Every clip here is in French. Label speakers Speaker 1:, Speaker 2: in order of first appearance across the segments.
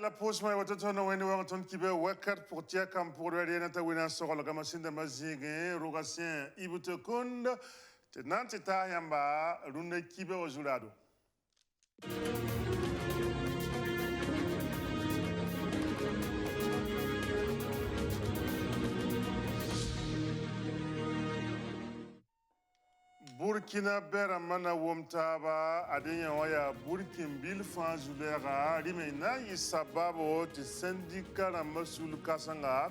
Speaker 1: la pause mai watoto na weni wa ton kibe wakat pour tia kam pour le na ta wina so la kama sinda mazinge rogasien ibute kunda te nanti ta yamba runde kibe o julado Burkina bera mana womtaba adenya waya Burkin bil fanzulera rimena yisababo ti syndicat la masul kasanga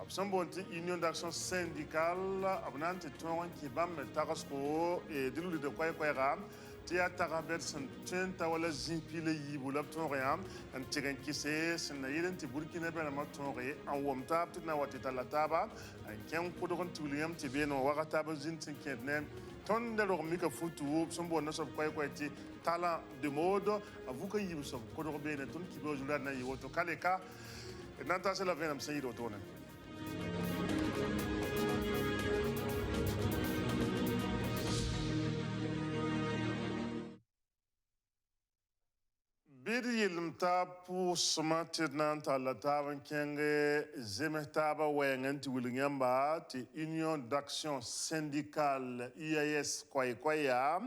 Speaker 1: absambonti union d'action syndicale abnante tongan ki bam tagasko e diluli de kwayra tia tagabet san tenta wala zimpile yibula tonriam an tigan kise sinna yidenti Burkina bera matonre an womtab tina watita lataba an ken kudon tuliam tibeno wakataba zintin kednen ton de leur mika futu sombo na sob kwai ti talent de mode avuka yibu sob ko do be ne ton ki be jula na yiwoto kaleka nanta se la venam se yido tonen Bidi yilm ta pu smatir nan ta la tavan kenge zemetaba wengen ti wilingamba ti Union d'Action Syndicale UAS kwaya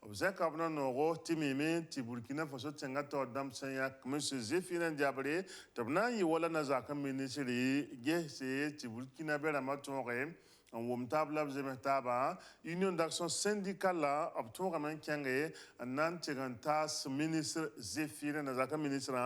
Speaker 1: obzeka bna noro ti mimi ti Burkina Faso tsenga to dam senya monsieur Zéphine Diabré tabna yi wala na zaka ministry ge se ti Burkina bela matonre en womtabla zemetaba Union d'Action Syndicale la abton man kenge nan tigantas ministre Zéphine nazaka ministre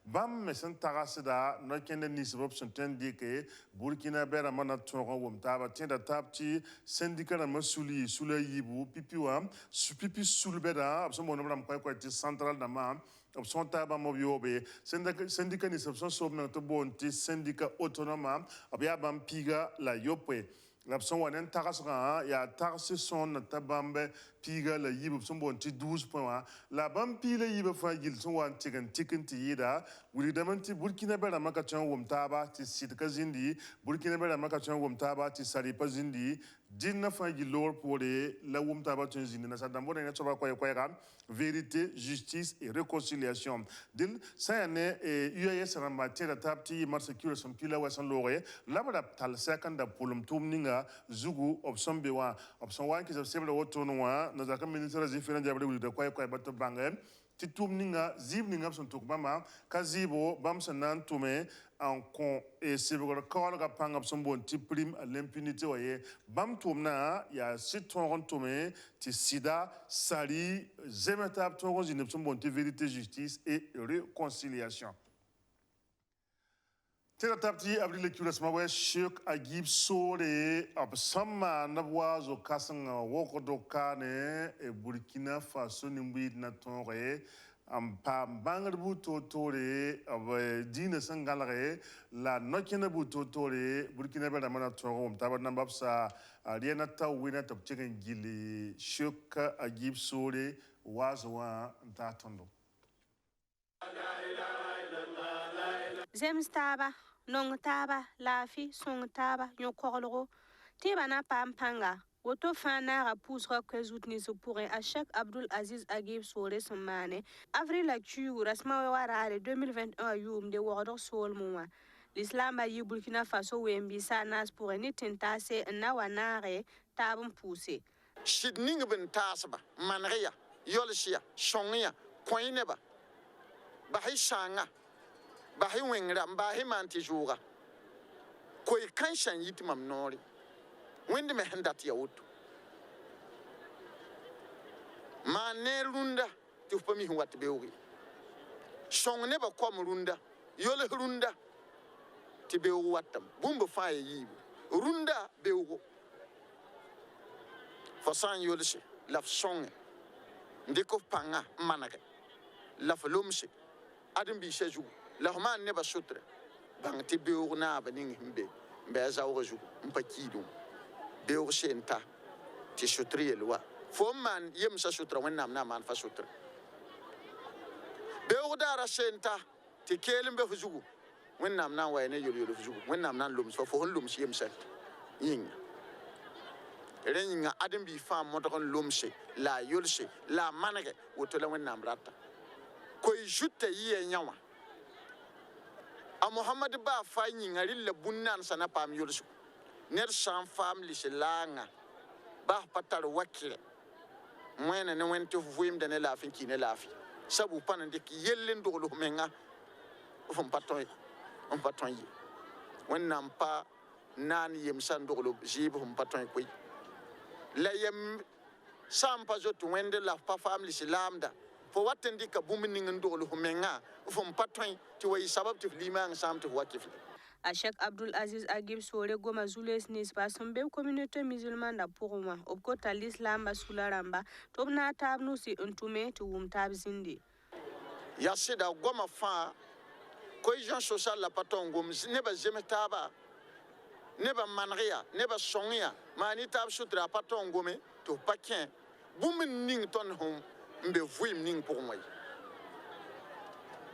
Speaker 1: bam mesen tagasida no kende nisbob sontendi ke Burkina bera mana tonga womtaba tienda tapti syndicat na masuli sula yibu pipiwa su pipi sulbeda absomo no bram kwa ti central na ma option taba mobiobe syndicat ni option sobna to bonti syndicat autonome abya bam piga la yopwe l'absent wanen tagasra ya tarsi son tabambe piga la yibu son bonti 12 points la bam pile yibu fa gil son wan tiken ti yida wuri damanti Burkina bela makation womtaba ti sitka zindi Burkina bela makation womtaba ti saripa zindi dinna fa gilor pour la womtaba tin zindi na sadambo na soba kwa vérité justice et réconciliation dil sayane UAS en matière de tapti marsecure son pila wasan lore labada tal sekanda pulum tumninga zugu option bewa option wan ki se sebla wotonwa na zaka ministre Zéphine Diabré wuli de kwa bato bangen ti tumninga zibninga son tukbama kazibo bam sanan tume en con et c'est le corps ga panga son bon ti prime à l'impunité voyez bam tumna ya citron tume ti sida sali zemetab ton zine son bon ti vérité justice et réconciliation. Tela tapti abri le kulas mawe Sheikh Agib Sore absama nabwazo kasanga woko dokane e Burkina Faso nimbi na tonre ampa bangar buto tore dina sangalare la nokina buto tore Burkina Faso mana tonro mtaba nambapsa riena ta wina tapchegen gili Sheikh Agib Sore wazwa ntatondo
Speaker 2: Zems taba, nong taba, lafi, song taba, yon korloro. Tiba na pampanga. Woto fana rapousera que zoutnis pour un Cheikh Abdul Aziz Agib Sore Sommane. Avril la tu rasma warare 2021 youm de wordor sol moua. L'islam a eu Burkina Faso wembi sanas pour un tentase nawanare tabum poussé.
Speaker 3: Shidning ben tasba, manria, yolshia, shongia, koineba. Bahishanga. Bahi wengra bahi manti juga koi kanshan yitmam nori wende me hendat ya wutu ma ne runda ti fami wat bewri song ne ba kom runda yole runda ti bewu watam bumba faye yibu runda bewu fasan yolse laf song ndiko panga manake laf lomse adam bi sheju la man ne ba sutre bang ti bewu na ba ning himbe mbe zawo ju mpakidu bewu senta ti sutri elwa fo man yem sa sutra wonnam na man fa sutra bewu dara senta ti kelim be fujugu wonnam na wayne yolo fujugu wonnam nan lum so fo lum yem sa yin renga adam bi fam modon lumse la yolse la manage woto la wonnam rata koy jutte yi nyawa a Muhammad ba fa yĩnga la bũn-naan sã na paam yolsgo ned sã n faam lislaangã ba pa tar wakɩrɛ wẽnne ne wẽnd tɩ f vɩɩmda ne laafɩ n kɩ ne laafɩ sabu pa n dɩk yell n dogl f menga f n pa tõe ye wẽnnaam pa naan yemsã n dogl zɩɩb f n pa tõe koe la yem sã n pa zoto wẽnd la f pa faam lislaamda fo wat n dɩka bũmb ning n dogl f menga f n pa tõe tɩ wa yɩ sabab tɩ f limaang sãam tɩ f wa kɩfle
Speaker 2: Ashek Abdul Aziz Agib Sore Goma Zules Nisba Sumbe communauté musulmane da pourwa obkota l'islam basula ramba tobna tab nusi untume tu tab zindi
Speaker 3: ya sida goma fa cohésion sociale la paton gom ne ba jeme taba ne ba manria ne ba songia mani tab sutra paton gome to pakin bum ning ton hom mbe vuim ning pour moi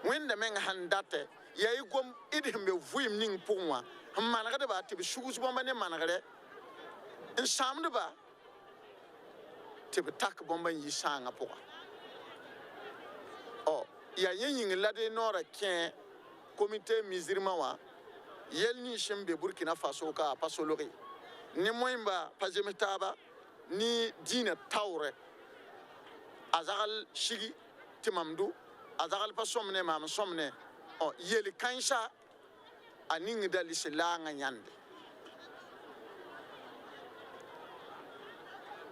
Speaker 3: wenda men handate yayi gom idi mbe vuim ning pour moi managade ba tibi sugus bomba ne managare en samde ba tibi tak bomba yi sanga pour oh ya yin lade nora ken comité musulman wa yel ni shimbe Burkina Faso ka pasolori ni moimba pajemetaba ni dina tawre azagal shigi timamdu azagal pasomne mam somne o yeli kansha aning dalisilanga nyande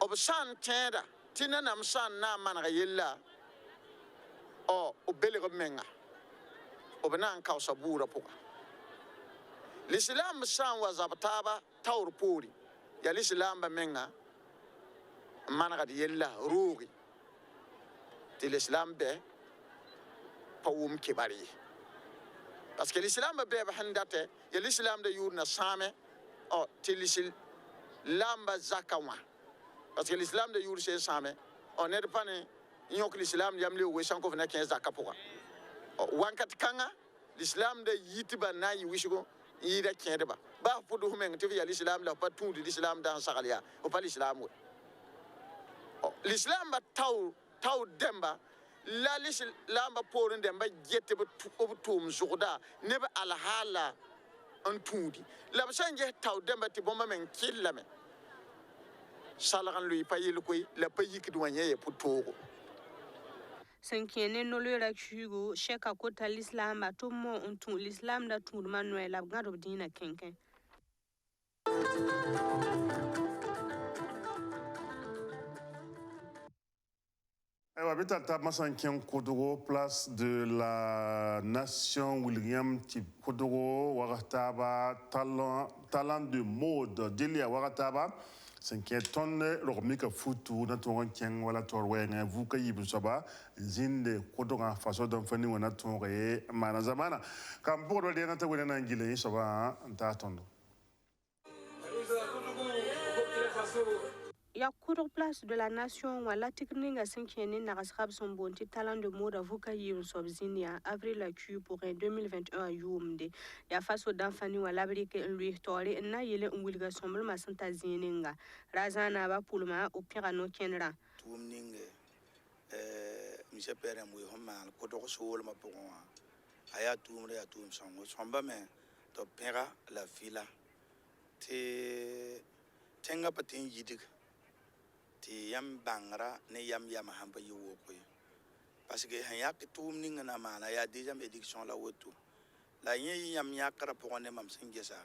Speaker 3: obsan tenda tinanam san na managa yella o obele menga obnan kausa bura puka l'islam san wa zabtaba tawr pori ya l'islam ba menga managa de yella rugi ti l'islam be pawum kibari parce que l'islam be ba handate ya l'islam de yurna same o ti l'islam ba zakawa parce que l'islam de yur se same on est pas ne nyok l'islam yamle we sanko na 15 zakapuka wankat kanga l'islam de yitiba na yi wishigo yida kendeba ba fudu humen te ya l'islam la pas tout l'islam dans sagalia o pas l'islam l'islam ba taw demba la l'islam ba porin demba jette ba tum zuda ne ba alhala an tudi la ba sanje taw demba ti bomba men killame salagan lui payil koy la payik douanier pour togo
Speaker 2: Sankene no le rakshugo sheka kota l'islam atomo untu l'islam da tout manuel abgado dina kenken
Speaker 1: Habita Tamasankian Kodogo, place de la Nation William Kodogo, Warataba, talent de mode, Delia Warataba, 5 tonnes, l'ormique foutu, Natoran Kiang, Walatorwen, Vukayi Saba, Zinde, Kodoga, façon d'enfant, ou Natoré, Manazamana. Campo de Nata William Saba, Tatondo.
Speaker 2: Ya cour place de la nation wala tikninga sinkene na rasrab son bonti talent de mode avoka yim sobzinia avril la Q pour 2021 yumde ya faso d'enfani wala brike lui tori na yele ngulga sombol masanta zininga razana ba pulma o pirano kenra
Speaker 4: tumninge mise pere mu homa ko do so ma pour aya tumre ya tum songo somba me to pera la fila te tenga patin yidig ti yam bangra ne yam hamba yuwo ko parce que han yak tum ninga na mana ya déjà édiction la wotu la yin yam yakra pour ne mam singesa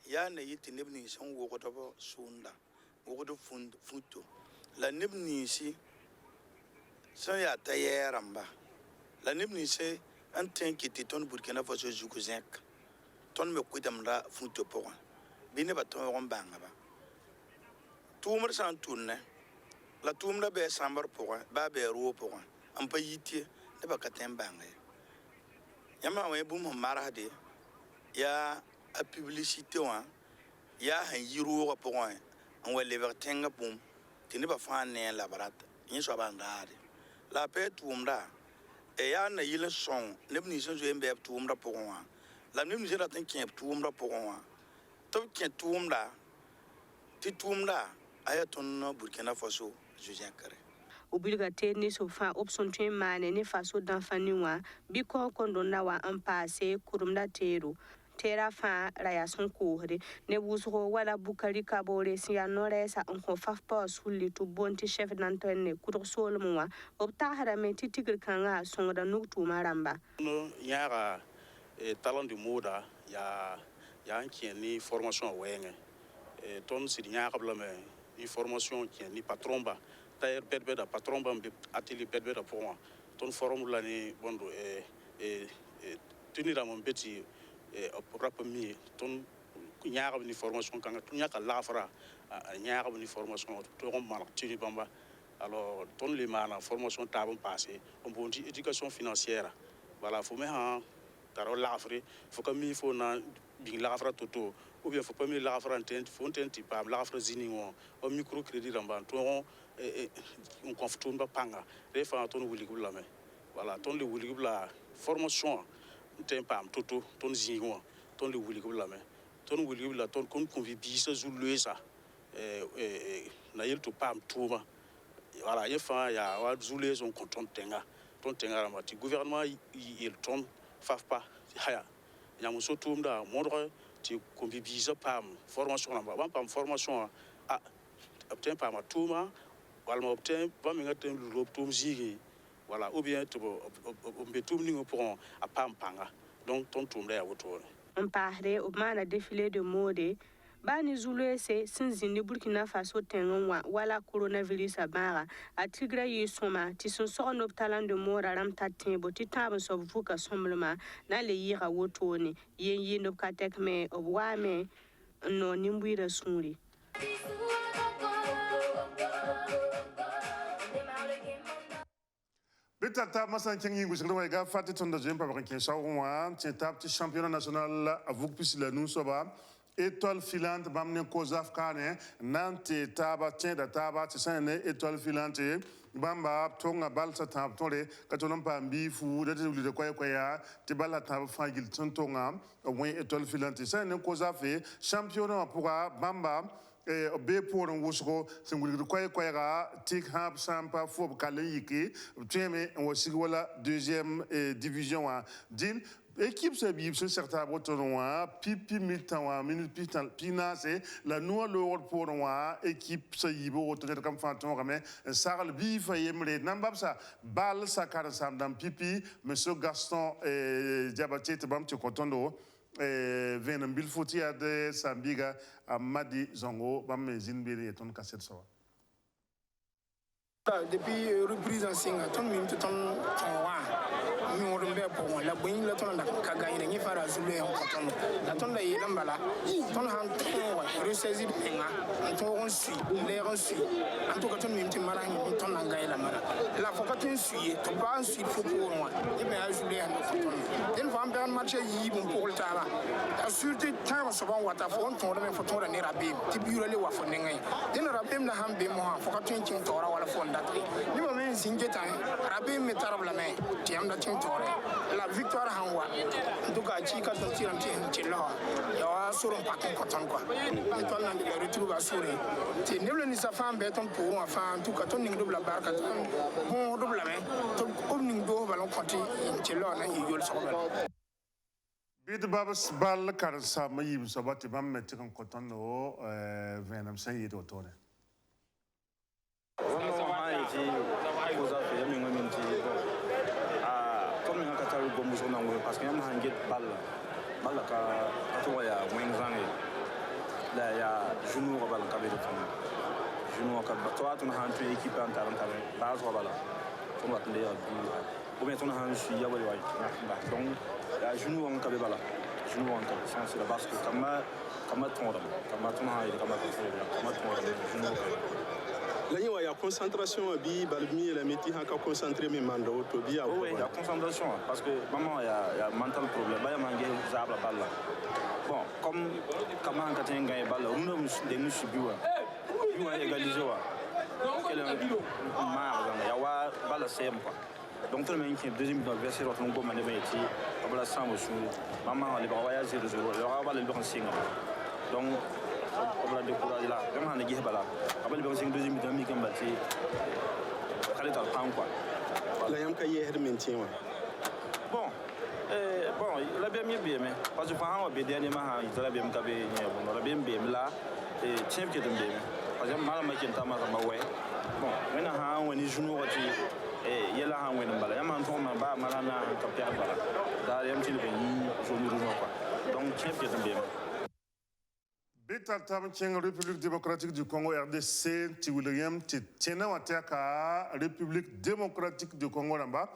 Speaker 4: ya ne yiti nebni son wo ko to sunda wo ko futo la nebni si so ya tayeramba la nebni se un qui ti ton Burkina Faso jukuzek ton me kuidamra futo pour bine ba ton banga ba tumr san tunne la tumra be sambar pour ba be ro pour am pa yiti ne ba katem banga yama we bum mara de ya a publicité wa ya han yiro pour an wele vertenga bum tini ba fa ne la barat yin so ba ndare la pe tumra e ya na yile son ne bni so zo mbe tumra pour an la ne bni jera tan kin tumra pour an to kin tumra ti tumra ayaton Burkina Faso Julien Kare
Speaker 2: bilga te ne so fa option twen mane ne faso d'enfant niwa bi ko kondo na wa en passé kurumda tero tera fa raya son kohre ne wusro wala bukari kabore si ya noresa on ko faf pa sulli to bonti chef d'antenne kudur solmuwa opta harame titigir kanga sonda nuktu maramba
Speaker 5: no yara talent du moda ya ni formation wenge ton si yara blame ni formation qui ni patron ba tailleur bedbe da patron ba atelier bedbe da pour moi ton formule ni bondo tenir à mon petit rap mi ton yara ni formation kanga ton yaka lafra yara ni formation to rom mal tini bamba alors ton les mana formation tabon passé on bon éducation financière voilà faut mais taro lafre faut que mi faut na bing lafra toto ou bien faut pas mi lafra entente faut entente pas lafra ziningo au microcrédit ramban to on confirme pas panga refa ton wuli gula me voilà ton le wuli gula formation tempa toto ton ziningo ton le wuli gula me ton wuli gula ton kon convibisa zulesa na yel to pam tuma voilà yefa ya wa zulesa on content tenga ton tenga ramati gouvernement il tombe faf pas haya nyamuso tumda modre ti kombibisa pam formation na ba pam formation a obtain pam tuma wala mo obtain ba mi ngaten lu tum zigi voilà ou bien to betum ni pour a pam panga donc ton tumda ya woto
Speaker 2: on parle au mana défilé de mode bani zulese sinzini Burkina Faso tengonwa wala coronavirus abara atigra yisoma ti son son optalan de mora ram tatimbo ti tabon so vuka somlema na le yira wotoni yen no katek me obwame no nimbuira suri
Speaker 1: Bitata masan kengi ngusingro wa ga fati tonda jempa ba ken shawwa ti tap ti championnat national avuk pisila nu soba étoile filante bamne kozaf kane nante taba tienda taba ti sane étoile filante bamba tonga balsa tab tore katolon pa mbifu de de kwaya ti bala tab fagil tonga wen étoile filante sane kozaf championnat pour bamba be pour un wusgo singul kwaya ga tik hab sampa fob kalayiki teme wasi wala deuxième division wa dil équipe se bib ce certain botonoa pipi mitan minute pina c'est la noix le pour moi équipe se yibo peut-être comme fanton mais sarl bif yemre nambabsa bal sa karsam dans pipi monsieur Gaston Diabaté bam ti kotondo venem bil foti ade sambiga amadi zongo bam zinbiri ton cassette so
Speaker 6: depuis reprise en singa ton min ton wa mi wodum be ko la boyin la ton da ka gagner ni fara zulu en ton la ton da yi lambala ton han ton wa ressaisir penga ton on suit les reçus en tout cas ton min ti mara ni ton na gagner la mara la faut que tu suit to pas suit faut pour moi et bien zulu en ton den va en match yi bon pour le tala la sûreté temps so bon wata fo ton da me fo ton da ni rabim ti biuro le wa fo ngai den rabim na hambe mo ha faut que tu tin tora wala fo ni mo men singeta rabim me tarabla me ti am da tin la victoire hanwa en tout cas ci ka ton tiram ci lo ya soro patin koton quoi et toi na le retrouve à souré ti ne ni sa femme be ton pour enfin en tout cas ton ning double barka bon double me ton comme ning do balon konti ci lo na yol so bal
Speaker 1: bid babas bal kar sa mayib sabati bam metti kon koton no venam sayi do tone
Speaker 7: parce que yam hanget balla ka to ya wengzange la ya junu ko bal ka be to junu ka to atun han to équipe en taran taran base ko bala to wat le ya ou bien ton han suis ya wali wai donc ya junu on ka be bala junu on ka sans la base kama ton ha kama ton junu
Speaker 8: la il y a concentration bi balmi la meti ha ka concentrer mes mando to bi
Speaker 7: oui il y a concentration parce que maman il y a mental problème ba ya mangue zabla balla bon comme comment ka tenga e balla on de nous subiwa you a égalisé wa quel mar ya wa balla sem quoi donc tout le monde qui deuxième adversaire on go mané meti balla sans au maman le ba ya 0-0 le ra balla le singa donc on va décourager là vraiment on est bala après le deuxième mi-temps mi kan bati kale tar pan quoi
Speaker 8: la yam ka yehd men tẽe wã
Speaker 7: bon la bem yẽ beeme parce que fã sã wa be dɛɛne masã yɩ tɩ la bem ka be yẽ bõn la bem beem la tẽeb ket n beeme parce que malama ken t'a masãmba wɛ bon wẽnna sã n wa ne zu-noogã tɩ yɛla sã n wẽn n bala yãmb sã n tʋg ma baa mala na sẽn ka pɛgd bala daa yam tɩ leb n yĩ zom-rũmã quoi donc tẽeb ket n beeme
Speaker 1: Beta tam keng République démocratique du Congo RDC ti William ti tena wateka République démocratique du Congo namba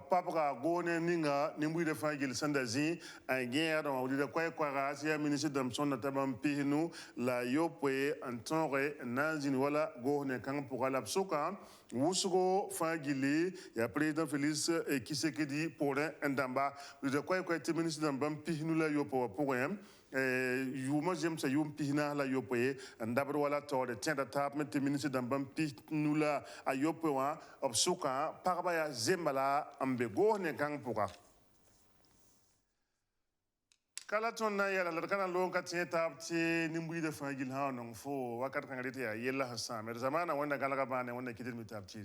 Speaker 1: papra gone ninga nimbu de fangil sandazi en guerre dans le quoi quoi sia ministre d'amson notamment pihinu la yopwe antore nanzini wala gone kang pour la psoka wusugo fangili ya président Félix Tshisekedi pour un ndamba le quoi quoi ministre d'amson pihinu la yopo pour un yuma jem sa yum pihna la yopoye ndabar wala to de tienda tap met ministre d'ambam pihnula ayopo wa obsuka parba ya zembala ambe go ne kang puka kala ton na yala la kana lon ka tienda tap ti nimbu de fangil ha non fo wakat kan rete ya yella hasan mer zamana wanda galaga bane wanda kidir mitap ti